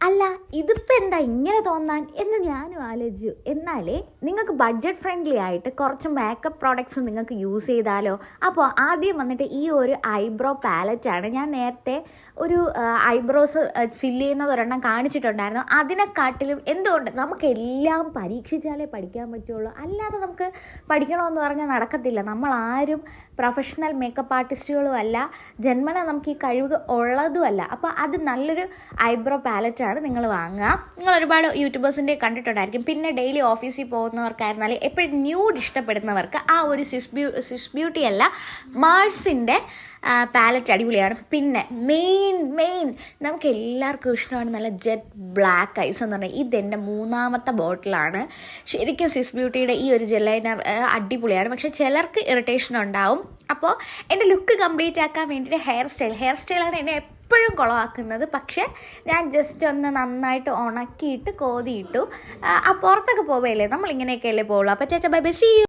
അല്ല ഇതിപ്പോൾ എന്താ ഇങ്ങനെ തോന്നാൻ എന്ന് ഞാനും ആലോചിച്ചു. എന്നാലേ നിങ്ങൾക്ക് ബഡ്ജറ്റ് ഫ്രണ്ട്ലി ആയിട്ട് കുറച്ച് മേക്കപ്പ് പ്രോഡക്ട്സ് നിങ്ങൾക്ക് യൂസ് ചെയ്താലോ. അപ്പോൾ ആദ്യം വന്നിട്ട് ഈ ഒരു ഐബ്രോ പാലറ്റാണ്. ഞാൻ നേരത്തെ ഒരു ഐബ്രോസ് ഫില്ല് ചെയ്യുന്നത് ഒരെണ്ണം കാണിച്ചിട്ടുണ്ടായിരുന്നു. അതിനെക്കാട്ടിലും എന്തുകൊണ്ട് നമുക്കെല്ലാം പരീക്ഷിച്ചാലേ പഠിക്കാൻ പറ്റുള്ളൂ. അല്ലാതെ നമുക്ക് പഠിക്കണമെന്ന് പറഞ്ഞാൽ നടക്കത്തില്ല. നമ്മളാരും പ്രൊഫഷണൽ മേക്കപ്പ് ആർട്ടിസ്റ്റുകളും അല്ല, ജന്മന നമുക്ക് ഈ കഴിവ് ഉള്ളതുമല്ല. അപ്പോൾ അത് നല്ലൊരു ഐബ്രോ പാലറ്റാണ് നിങ്ങൾ വാങ്ങുക. നിങ്ങൾ ഒരുപാട് യൂട്യൂബേഴ്സിൻ്റെ കണ്ടിട്ടുണ്ടായിരിക്കും. പിന്നെ ഡെയിലി ഓഫീസിൽ പോകുന്നവർക്കായിരുന്നാലും എപ്പോഴും ന്യൂഡ് ഇഷ്ടപ്പെടുന്നവർക്ക് ആ ഒരു സ്വിസ് ബ്യൂട്ടി അല്ല, മാഴ്സിൻ്റെ പാലറ്റ് അടിപൊളിയാണ്. പിന്നെ മെയിൻ നമുക്ക് എല്ലാവർക്കും ഇഷ്ടമാണ് നല്ല ജെറ്റ് ബ്ലാക്ക് ഐസ് എന്ന് പറഞ്ഞാൽ ഇതെൻ്റെ 3ാമത്തെ ബോട്ടിലാണ്. ശരിക്കും സ്വിസ് ബ്യൂട്ടിയുടെ ഈ ഒരു ജെൽ ലൈനർ അടിപൊളിയാണ്. പക്ഷേ ചിലർക്ക് ഇറിറ്റേഷൻ ഉണ്ടാവും. അപ്പോൾ എൻ്റെ ലുക്ക് കംപ്ലീറ്റ് ആക്കാൻ വേണ്ടിയിട്ട് ഹെയർ സ്റ്റൈലാണ് എന്നെ എപ്പോഴും കുളമാക്കുന്നത്. പക്ഷേ ഞാൻ ജസ്റ്റ് ഒന്ന് നന്നായിട്ട് ഉണക്കിയിട്ട് കോതിയിട്ടു. പുറത്തൊക്കെ പോവുകയല്ലേ, നമ്മളിങ്ങനെയൊക്കെയല്ലേ പോകുള്ളൂ. അപ്പോൾ ചേട്ടാ ബൈ ബൈ, സീ യു.